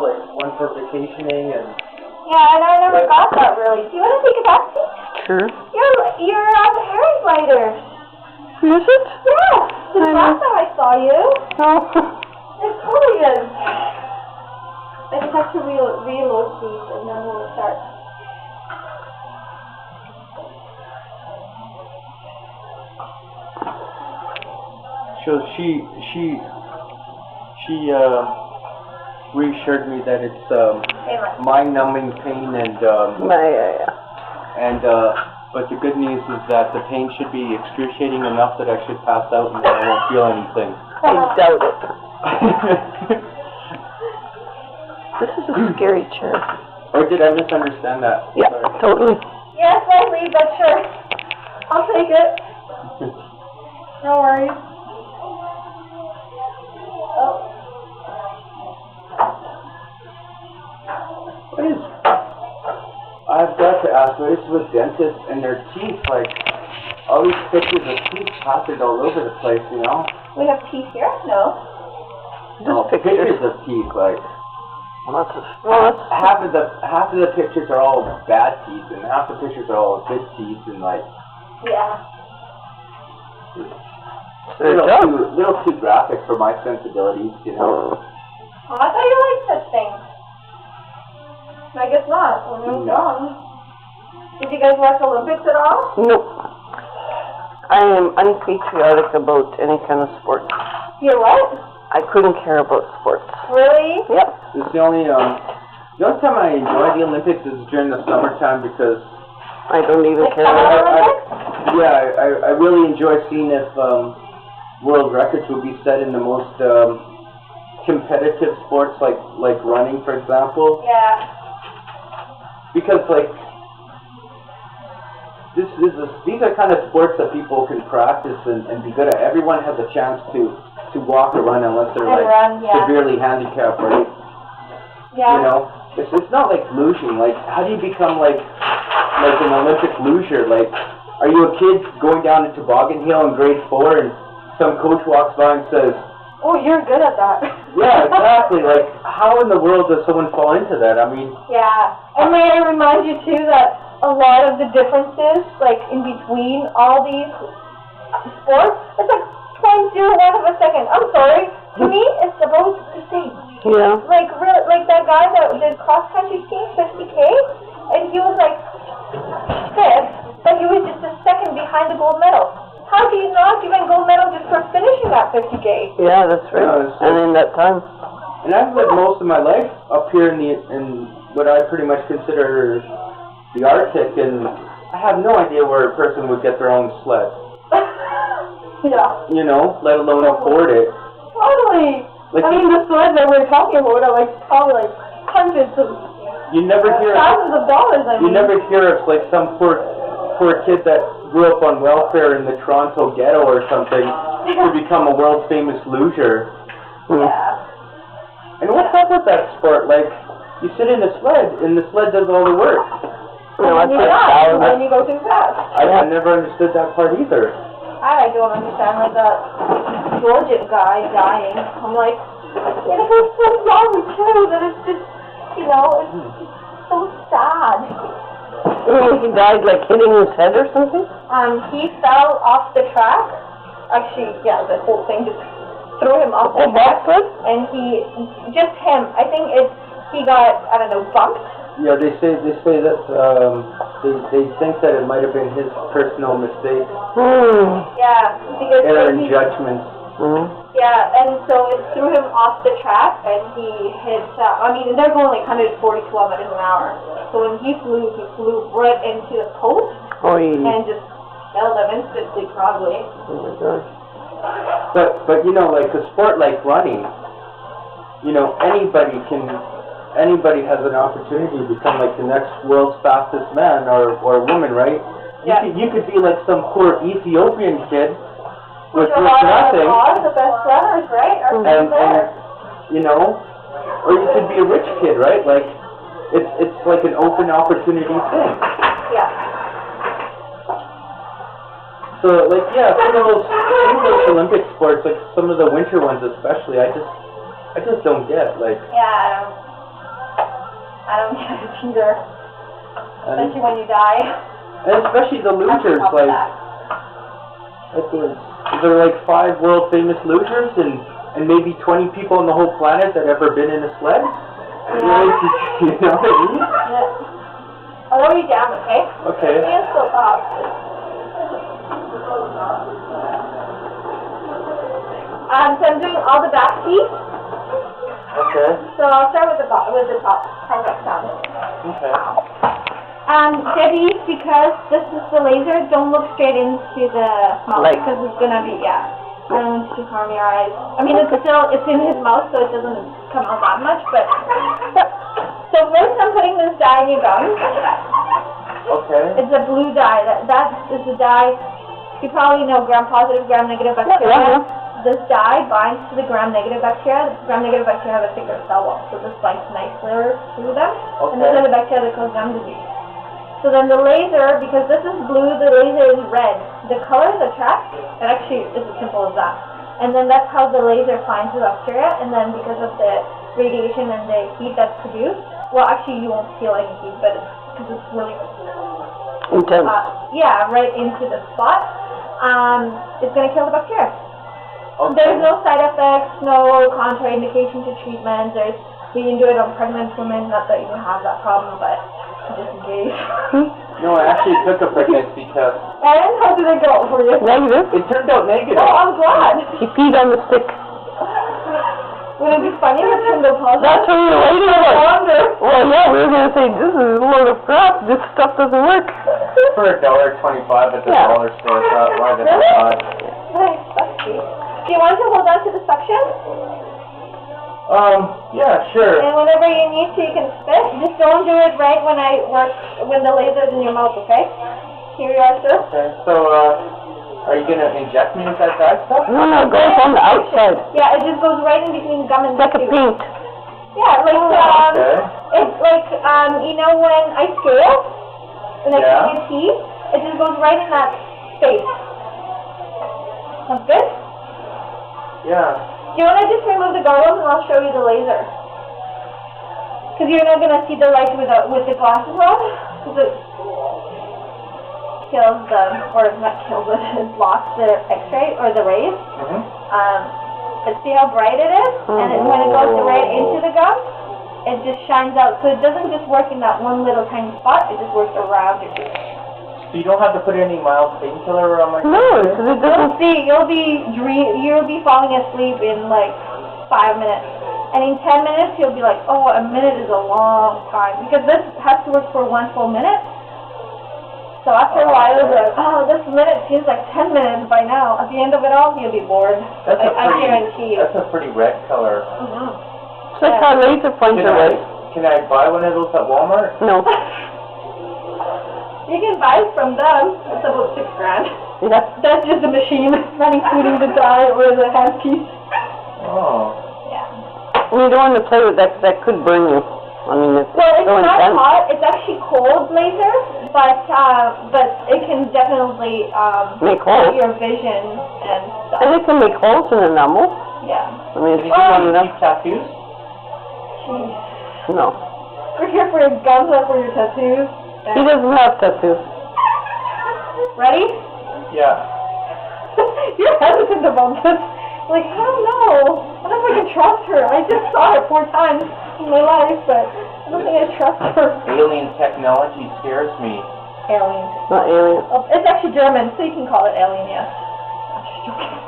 know, like one for vacationing and... Yeah, and I never got that really. Do you want to take a taxi? Sure. You're on the paraglider. Is it? Yeah. The last time I saw you. Oh. It totally is. I just have to reload these and then we'll start. So she reassured me that it's mind-numbing pain and but the good news is that the pain should be excruciating enough that I should pass out and then I won't feel anything. I doubt it. This is a scary chair. Or did I misunderstand that? Yeah, Sorry. totally. Yes, slightly, but sure. I'll take it. No worries. Oh. What is... I've got to ask, what is with dentists and their teeth? Like, all these pictures of teeth plastered all over the place, you know? We have teeth here? No. Just pictures of teeth, like... half of the pictures are all bad teeth, and half the pictures are all good teeth, and like... Yeah. Little too graphic for my sensibilities, you know? Oh, I thought you liked such things. I guess not. When you're wrong. Did you guys watch Olympics at all? Nope. I am unpatriotic about any kind of sport. You're what? I couldn't care about sports. Really? Yep. It's the only time I enjoy the Olympics is during the summertime because... I don't even Like care. I really enjoy seeing if world records would be set in the most competitive sports like running, for example. Yeah. Because like these are kind of sports that people can practice and be good at. Everyone has a chance to walk or run unless they're severely handicapped, right? Yeah. You know, it's not like luging. Like, how do you become like an Olympic luger? Like, are you a kid going down a toboggan hill in grade 4 and some coach walks by and says, "Oh, you're good at that." Yeah, exactly. Like, how in the world does someone fall into that? I mean... Yeah. And may I remind you, too, that a lot of the differences, like, in between all these sports, it's like 0.01 of a second. I'm sorry. To me, it's about the same. Yeah. Like that guy that did cross-country skiing, 50K, and he was, like, 5th, but he was just a second behind the gold medal. How do you not give a gold medal just for finishing that 50K? Yeah, that's right. And in that time. And I've lived most of my life up here in what I pretty much consider the Arctic, and I have no idea where a person would get their own sled. Yeah. You know, let alone afford it. Totally. Like, I mean, the sleds that we're talking about are probably hundreds of thousands of dollars. You never hear of like some poor kid that grew up on welfare in the Toronto ghetto or something to become a world famous luger. Yeah. And what's up with that sport? Like, you sit in a sled and the sled does all the work. And then you go too fast. I never understood that part either. I don't understand, like that Georgian guy dying. I'm like, it was so young too that it's just, you know, it's just so sad. He died like hitting his head or something? He fell off the track. Actually, yeah, the whole thing just threw him off the track. And I think he got, I don't know, bumped. Yeah, they say that they think that it might have been his personal mistake. Yeah, because error in judgment. Yeah, and so it threw him off the track, and he hit. I mean, they're going like 140 kilometers an hour. So when he flew right into the post and just killed him instantly, probably. Oh my gosh. But you know, like a sport like running, you know, anybody has an opportunity to become like the next world's fastest man or woman, right? Yeah. You could be like some poor Ethiopian kid with The nothing. best runners, right? And you know, or you could be a rich kid, right? Like it's like an open opportunity thing. Yeah. So like some of those Olympic sports, like some of the winter ones especially, I just don't get like. Yeah, I don't. I don't get it either. Especially when you die. And especially the losers, like there are like 5 world famous losers and maybe 20 people on the whole planet that ever been in a sled. Yeah. You know what I mean? Yeah. I'll lower you down, okay? Okay. Stand still up. So I'm doing all the back feet. Okay. So I'll start with the top. How's that sound? Okay. Debbie, because this is the laser, don't look straight into the mouth because it's gonna be, I don't want you to harm your eyes. I mean, it's in his mouth, so it doesn't come out that much, but. So first I'm putting this dye in your gums. Okay. It's a blue dye. That is the dye. You probably know gram-positive, gram-negative bacteria. This dye binds to the gram-negative bacteria. The gram-negative bacteria have a thicker cell wall, so this binds nicer through them. Okay. And these are the bacteria that cause gum disease. So then the laser, because this is blue, the laser is red. The colors attract, and actually it's as simple as that. And then that's how the laser finds the bacteria, and then because of the radiation and the heat that's produced, well actually you won't feel any heat, but because it's really intense. Right into the spot, it's going to kill the bacteria. Okay. There's no side effects, no contraindication to treatment. We can do it on pregnant women, not that you have that problem, but just in case. No, I actually took a pregnancy test. And how did it go for you? Negative. It turned out negative. Oh, I'm glad. He peed on the stick. Would it be funny if it turned out positive? That's what we were waiting I for. wonder. Well, yeah, we were going to say, this is a load of crap. This stuff doesn't work. For $1.25 at the dollar store, so why the hell not? Nice, that's sweet. Do you want to hold on to the suction? Yeah, sure. And whenever you need to, you can spit. Just don't do it right when the laser's in your mouth, okay? Here you are, sir. Okay, so, are you gonna inject me with that dye stuff? No, it goes on the outside. Yeah, it just goes right in between gum and It's like a tooth. paint. Yeah, like, Okay. it's like, you know when I scale, when I Yeah. take a tea, it just goes right in that space. Sounds good? Yeah. Do you want to just remove the goggles and I'll show you the laser? Because you're not going to see the light with the glasses on. Because it kills or not kills it, it blocks the x-ray or the rays. But see how bright it is? And when it goes right into the gum, it just shines out. So it doesn't just work in that one little tiny spot, it just works around your tooth. So you don't have to put any mild painkiller on my No, because it doesn't. You'll be falling asleep in like 5 minutes. And in 10 minutes, you'll be like, oh, a minute is a long time. Because this has to work for 1 full minute. So after a while, you'll be like, oh, this minute seems like 10 minutes by now. At the end of it all, you'll be bored. I guarantee you. That's a pretty red color. It's like our laser pointer was. Can I buy one of those at Walmart? No. You can buy it from them. It's about $6 grand. Yeah. That's just a machine, not including the dye or the handpiece. Oh. Yeah. We don't want to play with that because that could burn you. I mean, it's Well, it's so not intense. hot. It's actually cold laser, but it can definitely Make holes. your vision and stuff. And it can make holes in enamel. Yeah. I mean, it's Can not you enough. keep tattoos? Jeez. No. We're here for your guns, not for your tattoos. He doesn't have tattoos. Ready? Yeah. You're hesitant about this. Like, I don't know. I don't know if I can trust her. I just saw her 4 times in my life, but I don't think I trust her. Alien technology scares me. Alien. Not alien. Oh, it's actually German, so you can call it alien, yes. I'm just joking.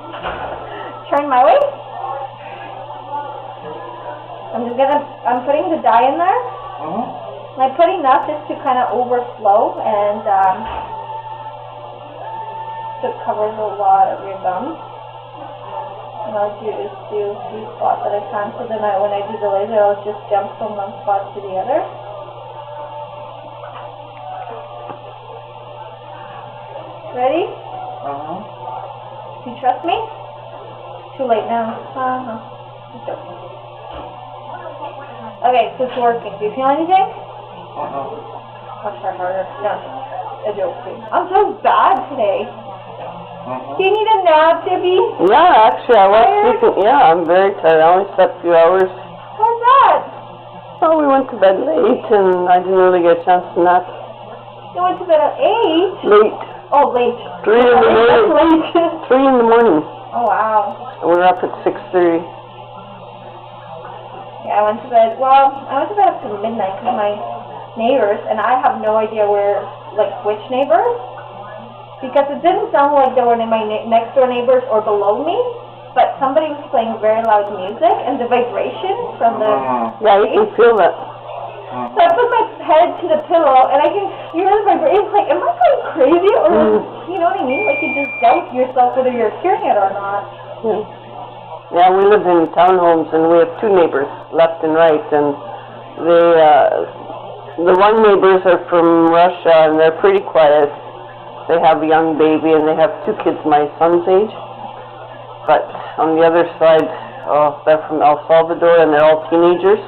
Turn my way. I'm putting the dye in there. I'm putting that just to kind of overflow and so it covers a lot of your gums. And I'll just do 3 spots at a time, so then when I do the laser, I'll just jump from one spot to the other. Ready? Do you trust me? Too late now. Just joking. Okay, so it's working. Do you feel anything? I'll try harder. No, a joke. I'm so bad today. Do you need a nap, Debbie? Yeah, actually, I was sleeping. Yeah, I'm very tired. I only slept a few hours. How's that? Well, we went to bed late, and I didn't really get a chance to nap. You went to bed at 8? Late. Oh, late. 3 in the morning. Late. 3 in the morning. Oh, wow. And we're up at 6:30. Yeah, I went to bed, well, I went to bed up to midnight because my neighbors, and I have no idea where, like, which neighbors, because it didn't sound like they were my next door neighbors or below me, but somebody was playing very loud music, and the vibration from the Yeah, you can feel that. So I put my head to the pillow, and I can hear the vibration. It's like, am I going crazy, or, you know what I mean? Like, you just doubt yourself whether you're hearing it or not. Yeah. Yeah, we live in townhomes, and we have 2 neighbors, left and right, and the one neighbors are from Russia, and they're pretty quiet. They have a young baby, and they have 2 kids my son's age. But on the other side, they're from El Salvador, and they're all teenagers,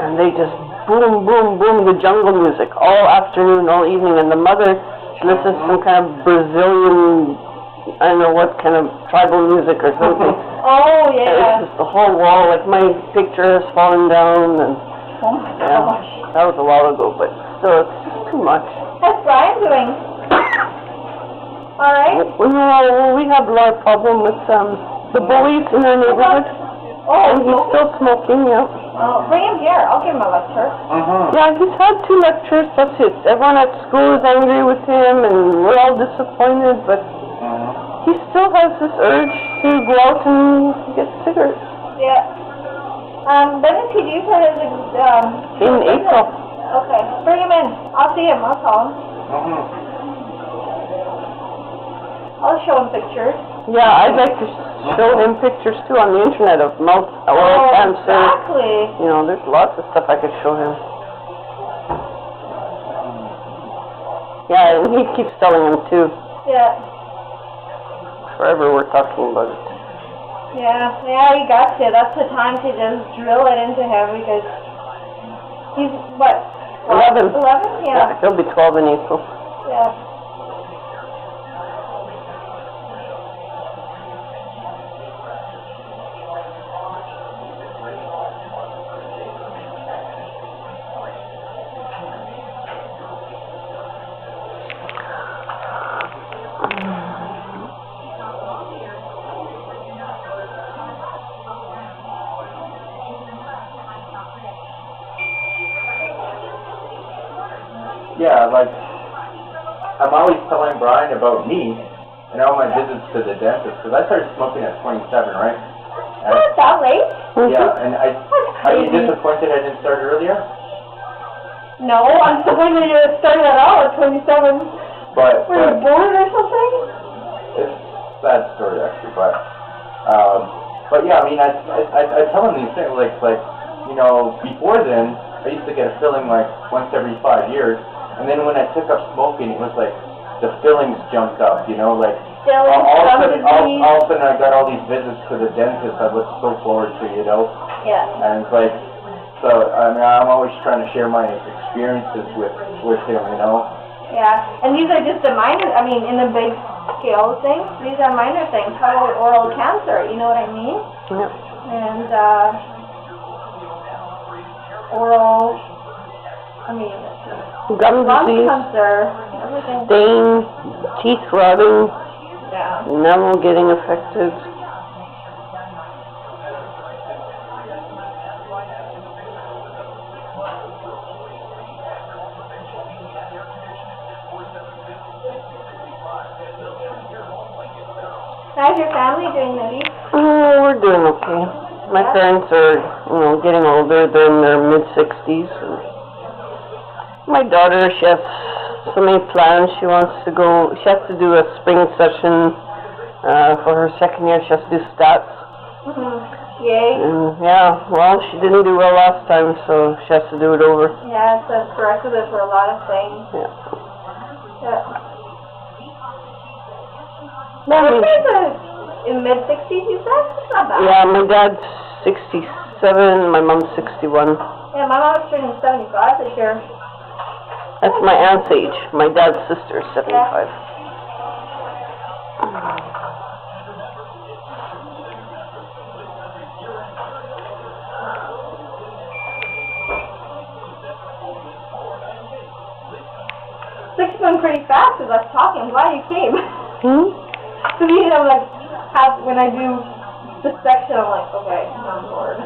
and they just boom, boom, boom, the jungle music all afternoon, all evening, and the mother, she listens to some kind of Brazilian, I don't know what kind of tribal music or something. Oh, yeah. It's just the whole wall, like my picture has fallen down, and oh my gosh. that was a while ago, but still, it's just too much. How's Brian doing? All right. Well, we have a lot of problem with the bullies in our neighborhood. Oh, And he's still smoking, yeah. Oh, bring him here. I'll give him a lecture. Yeah, he's had 2 lectures, that's it. Everyone at school is angry with him, and we're all disappointed, but he still has this urge to go out and get cigarettes. Yeah. When is he due for his, In April. Okay, bring him in. I'll see him. I'll call him. I'll show him pictures. Yeah, I'd like to show him pictures too on the internet of mouth oral cancer. Exactly. You know, there's lots of stuff I could show him. Yeah, and he keeps telling him too. Yeah. Forever we're talking about it. Yeah, you got to. That's the time to just drill it into him because he's, what? 11. 11? Yeah, he'll be 12 in April. Yeah. Yeah, like, I'm always telling Brian about me and all my visits to the dentist, because I started smoking at 27, right? And Not that late. yeah, and are you disappointed I didn't start earlier? No, I'm disappointed you started at all at 27. But Were you bored or something? it's a sad story actually, but yeah, I mean, I tell him these things, like, you know, before then, I used to get a filling like once every 5 years. And then when I took up smoking, it was like the fillings jumped up, you know, like all of a sudden I got all these visits to the dentist I looked so forward to, you know. Yeah. And it's like, so I mean, I'm always trying to share my experiences with him, you know. Yeah, and these are just the minor, I mean, in the big scale of things, these are minor things. How about oral cancer, you know what I mean? Yep. And oral, I mean, Gum lung disease, cancer, everything. stain, teeth rotting, Yeah. enamel getting affected. How's your family doing, Learie? Oh, we're doing okay. My parents are, you know, getting older. They're in their mid-60s. My daughter, she has so many plans. She wants to go, she has to do a spring session for her second year. She has to do stats. Yay. And yeah, well, she didn't do well last time, so she has to do it over. Yeah, it's a prerequisite for a lot of things. Yeah. Yeah. Yeah, I mean, in mid-60s, you said? That's not bad. yeah, my dad's 67, my mom's 61. Yeah, my mom's turning 75 this year. That's my aunt's age. My dad's sister is 75. day's going pretty fast with us talking. I'm glad you came. So usually I'm like, when I do this section, I'm like, okay, I'm bored.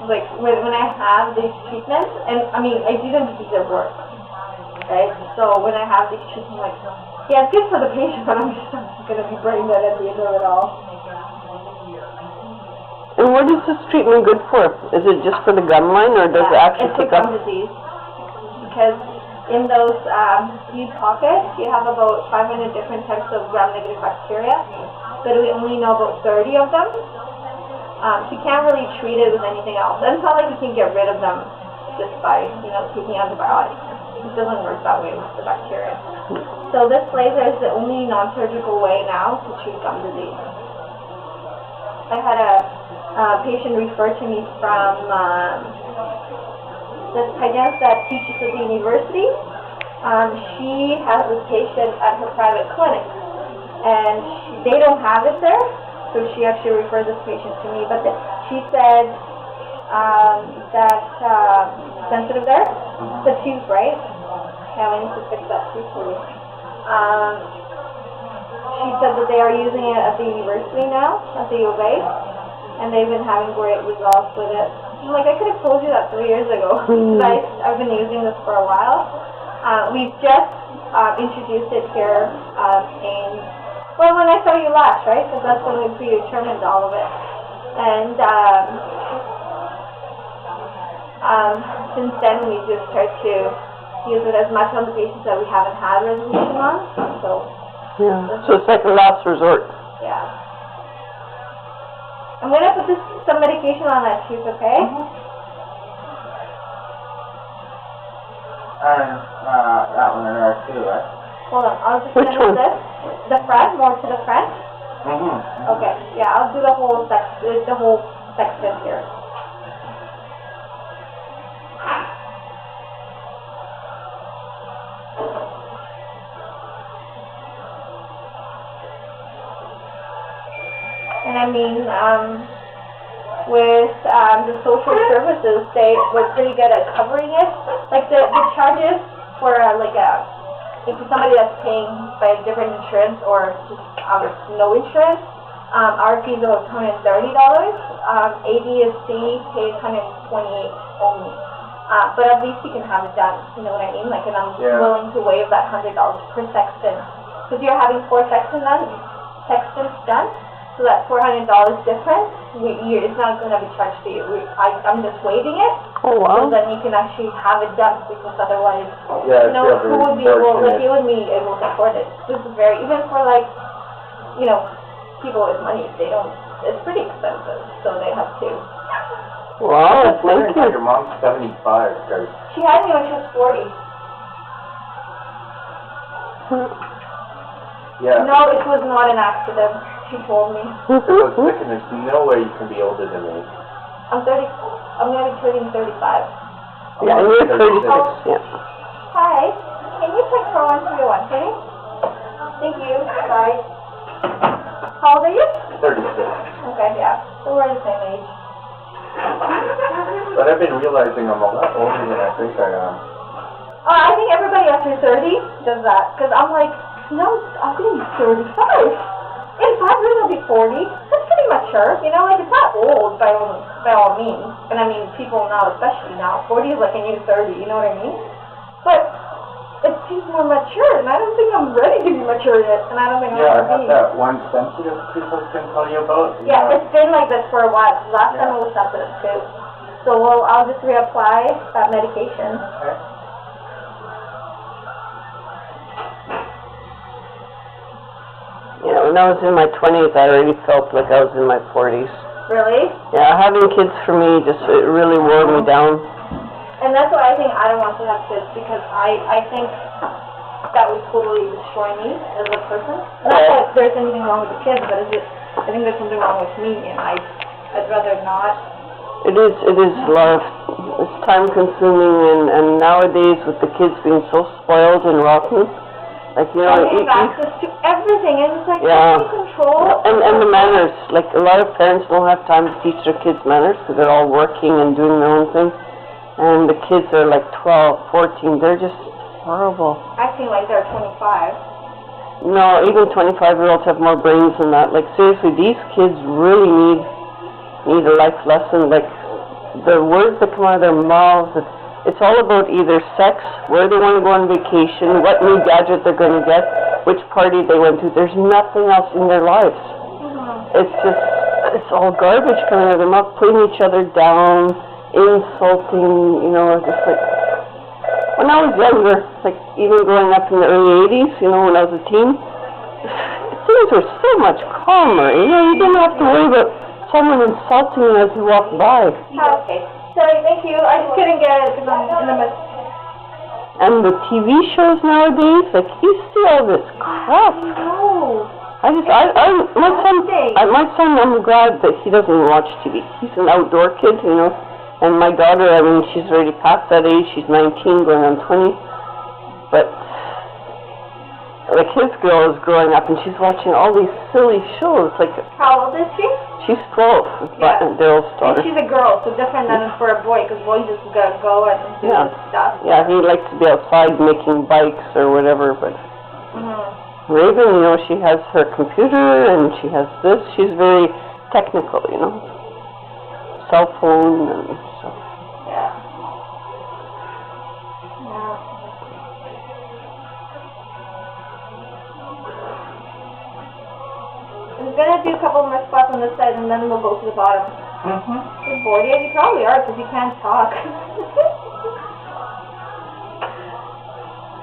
Like, when I have these treatments, and I mean, I do them because they're work, right? So when I have these treatments, I'm like, yeah, it's good for the patient, but I'm just going to be brain dead at the end of it all. And what is this treatment good for? Is it just for the gum line, or does it actually take up? It's for gum disease. Because in those seed pockets, you have about 500 different types of gram-negative bacteria, but we only know about 30 of them. So you can't really treat it with anything else. And it's not like you can get rid of them just by, taking antibiotics. It doesn't work that way with the bacteria. So this laser is the only non-surgical way now to treat gum disease. I had a patient refer to me from this hygienist that teaches at the university. She has this patient at her private clinic, and they don't have it there, so she actually referred this patient to me. But she said that sensitive there, the tooth, right? Yeah, we need to fix that tooth for you. She said that they are using it at the university now, at the U of A, and they've been having great results with it. I'm like, I could have told you that 3 years ago, because I've been using this for a while. We've just introduced it here when I saw you last, right? Because that's when we predetermined all of it. And since then, we just tried to use it as much on the patients that we haven't had resolution on. So it's like a last resort. Yeah. I'm going to put some medication on that tooth, okay? That one in there too, right? Hold on, I'll just finish this. The front, more to the front? Okay, yeah, I'll do the whole section here. And I mean, with the social services, they were pretty good at covering it. Like the charges for if somebody that's paying by a different insurance or just no insurance, our fees are $130. ADSC pays $128 only. But at least you can have it done. You know what I mean? Like, and I'm willing to waive that $100 per section, because you're having 4 sections done. So that $400 difference, it's not going to be charged to you. I'm just waiving it. Oh, wow. So then you can actually have it done, because otherwise, who would be able, like, you wouldn't be able to afford it. This is even for, like, people with money, it's pretty expensive, so they have to. Wow, thank you. Your mom's 75, guys. She had me when she was 40. Yeah. No, it was not an accident. She told me. I was thinking there's no way you can be older than me. I'm 30. I'm going to be turning 35. Yeah, and you're 36. Yeah. Hi. Can you check for 1301, can you? Thank you. Bye. How old are you? 36. Okay, yeah. So we're the same age. But I've been realizing I'm a lot older than I think I am. I think everybody after 30 does that. Because I'm like, no, I'm going to be 35. In 5 years I'll be 40. That's pretty mature. Like, it's not old by all means. And I mean, people now, especially now, 40 is like a new 30, you know what I mean? But it seems more mature, and I don't think I'm ready to be mature yet, and I don't think I have have that one sensitive people can tell you about. Yeah, it's been like this for a while. Last time it was sensitive too. So I'll just reapply that medication. Okay. Yeah, when I was in my 20s, I already felt like I was in my 40s. Really? Yeah, having kids for me it really wore me down. And that's why I think I don't want to have kids, because I think that would totally destroy me as a person. Not that there's anything wrong with the kids, but I think there's something wrong with me, and I'd rather not. It is a lot of, it's time consuming, and nowadays with the kids being so spoiled and rotten, like, they have access to everything, and it's like, control. And the manners, like, a lot of parents don't have time to teach their kids manners, because they're all working and doing their own thing. And the kids are like 12, 14, they're just horrible. Acting like they're 25. No, even 25-year-olds have more brains than that. Like, seriously, these kids really need a life lesson. Like, the words that come out of their mouths, it's all about either sex, where they want to go on vacation, what new gadget they're going to get, which party they went to. There's nothing else in their lives. It's all garbage coming out of their mouth, putting each other down, insulting, you know, just like, when I was younger, like even growing up in the early 80s, you know, when I was a teen, things were so much calmer, you know, you didn't have to worry about someone insulting you as you walked by. Okay. Sorry, thank you. I just couldn't get it because I'm in the midst. And the TV shows nowadays, like, you see all this crap. No. My son, I'm glad that he doesn't watch TV. He's an outdoor kid, you know. And my daughter, I mean, she's already past that age. She's 19, going on 20. But, like, his girl is growing up, and she's watching all these silly shows. Like, how old is she? She's 12. Yeah. Darryl's daughter. And she's a girl, so different than for a boy, because boys just gotta go and do stuff. Yeah, he likes to be outside making bikes or whatever, but... Raven, you know, she has her computer and she has this. She's very technical, you know. Cell phone and stuff. Yeah. I'm gonna do a couple more spots on this side and then we'll go to the bottom. You're bored yet? You probably are because you can't talk.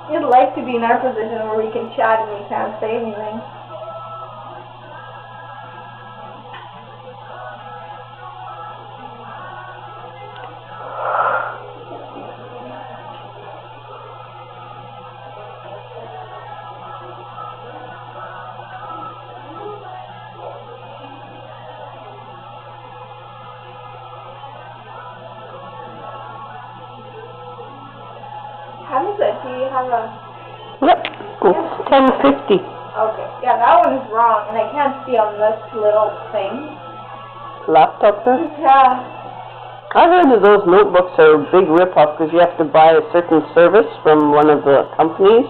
You'd like to be in our position where we can chat and we can't say anything. How is it? Do you have a... Yep, it's 10:50. Okay, yeah, that one is wrong, and I can't see on this little thing. Laptop there? Yeah. I heard that those notebooks are a big rip-off because you have to buy a certain service from one of the companies,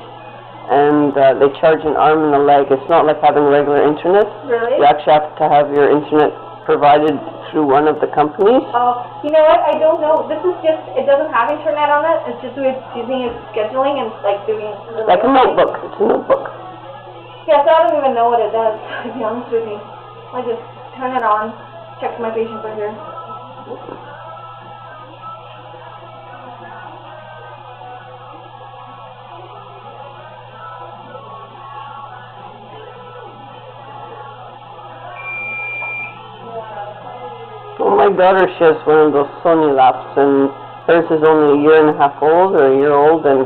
and they charge an arm and a leg. It's not like having regular internet. Really? You actually have to have your internet provided through one of the companies. Oh, you know what? I don't know. This is just, it doesn't have internet on it. It's just using it scheduling and like doing... Like a notebook. It's a notebook. Yeah, so I don't even know what it does, to be honest with you. I just turn it on, check my patients are here. Well, my daughter, she has one of those Sony laps, and hers is only a year and a half old, or a year old, and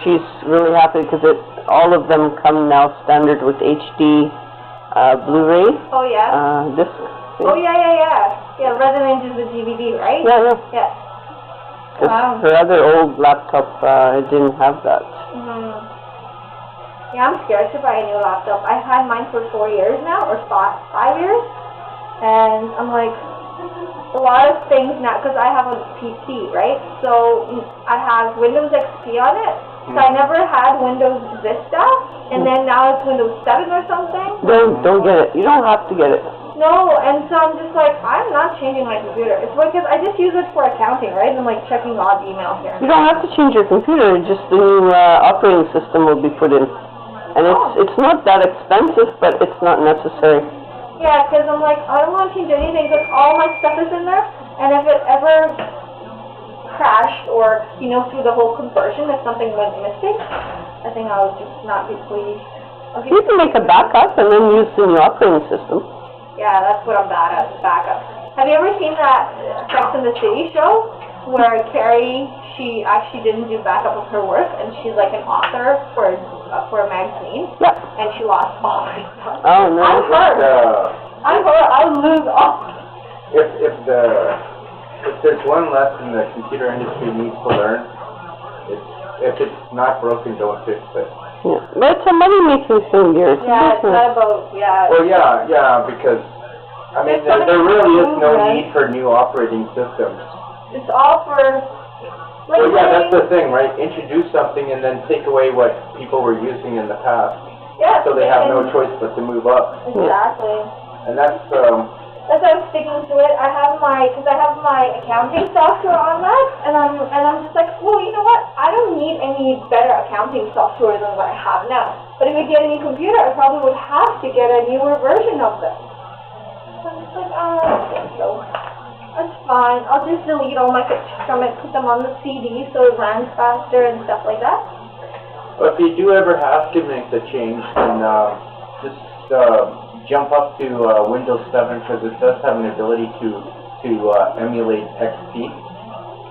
she's really happy because all of them come now standard with HD Blu-ray. Oh, yeah? Disc. Oh, yeah. Yeah, Resident is the DVD, right? Yeah. Yeah. Wow. Her other old laptop didn't have that. Yeah, I'm scared to buy a new laptop. I've had mine for 4 years now, or 5 years, and I'm like, a lot of things now, because I have a PC, right? So I have Windows XP on it. So I never had Windows Vista, and then now it's Windows 7 or something. Don't get it. You don't have to get it. No, and so I'm just like, I'm not changing my computer. It's because I just use it for accounting, right? And like checking odd emails here. You don't have to change your computer. Just the new operating system will be put in. And it's not that expensive, but it's not necessary. Yeah, because I'm like, I don't want to change anything because all my stuff is in there, and if it ever crashed or, you know, through the whole conversion, if something went missing, I think I would just not be pleased. Okay. You can make a backup and then use the new operating system. Yeah, that's what I'm bad at, backup. Have you ever seen that Sex and the City show where Carrie, she actually didn't do backup of her work, and she's like an author for a magazine? Yeah. And she lost all her stuff. Oh, no. I'm hurt. I lose all. If there's one lesson the computer industry needs to learn, if it's not broken, don't fix it. Yeah. But it's a money-making thing here. Yeah, it's not about, Well, yeah, because, I mean, there really is no need for new operating systems. It's all for Like, Well, yeah, that's the thing, right? Introduce something and then take away what people were using in the past. yeah, So they have no choice but to move up. Exactly. And that's, That's why I'm sticking to it. I have my accounting software on that, and I'm just like, well, you know what? I don't need any better accounting software than what I have now. But if I get a new computer, I probably would have to get a newer version of this. So I'm just like, I don't think so. That's fine. I'll just delete all my pictures from it, put them on the CD so it runs faster and stuff like that. well, if you do ever have to make the change, then just jump up to Windows 7 because it does have an ability to emulate XP.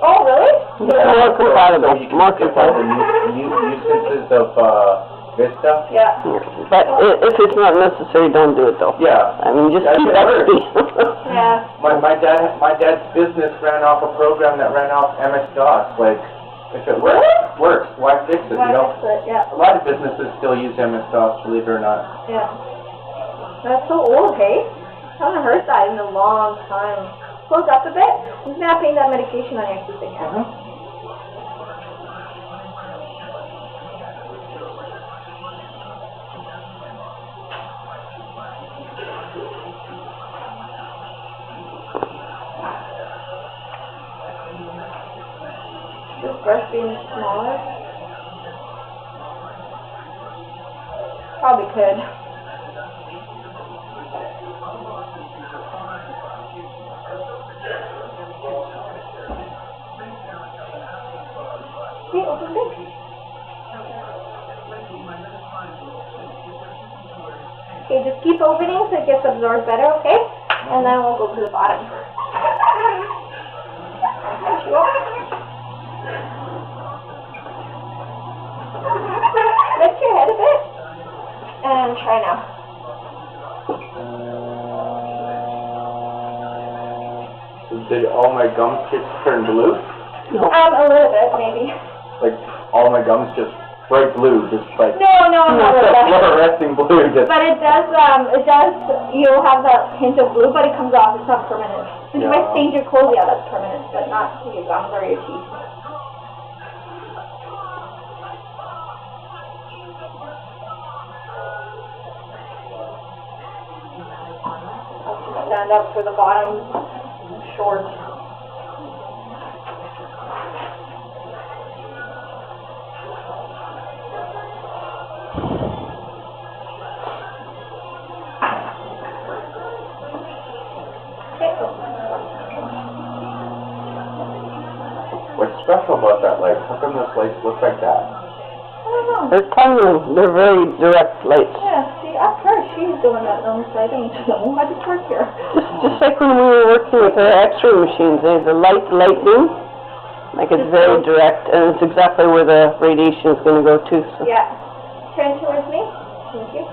Oh, really? More compatible. So you can skip all the nuisances of Vista. Yeah. But if it's not necessary, don't do it though. Yeah. I mean, just That's keep it. XP. Yeah. My dad's business ran off a program that ran off MS-DOS. Like, if it works, why fix it? Why You know, fix it? Yeah. a lot of businesses still use MS-DOS, believe it or not. Yeah. That's so old, hey? I haven't heard that in a long time. Close up a bit. He's not putting that medication on your tooth again. This brush being smaller? Probably could. Okay, open it. Okay, just keep opening so it gets absorbed better, okay? And then we'll go to the bottom. There you go. Lift your head a bit. And try now. So did all my gums just turn blue? A little bit, maybe. Like, all my gums just bright blue, just like No, not really. fluorescing blue. Just, But it does, you'll have that hint of blue, but it comes off, it's not permanent. Since you might stain your clothes, yeah, that's permanent, but not your gums or your teeth. I'll stand up for the bottom short. what's special about that light? How come this light looks like that? I don't know. They're tunneling. They're very direct lights. Yeah, see, ask her. She's doing that on the side. I don't know. I just work here. Just like when we were working with our X-ray machines, the lightning, like it's very direct, and it's exactly where the radiation is going to go to. So. Yeah. Turn towards me. Thank you.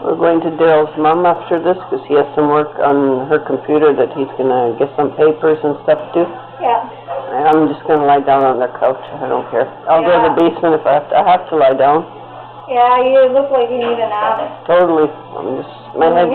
We're going to Darryl's mom after this because he has some work on her computer that he's going to get some papers and stuff to do. Yeah. And I'm just going to lie down on the couch. I don't care. I'll go to the basement if I have to lie down. Yeah, you look like you need a nap. Totally. I'm just, my head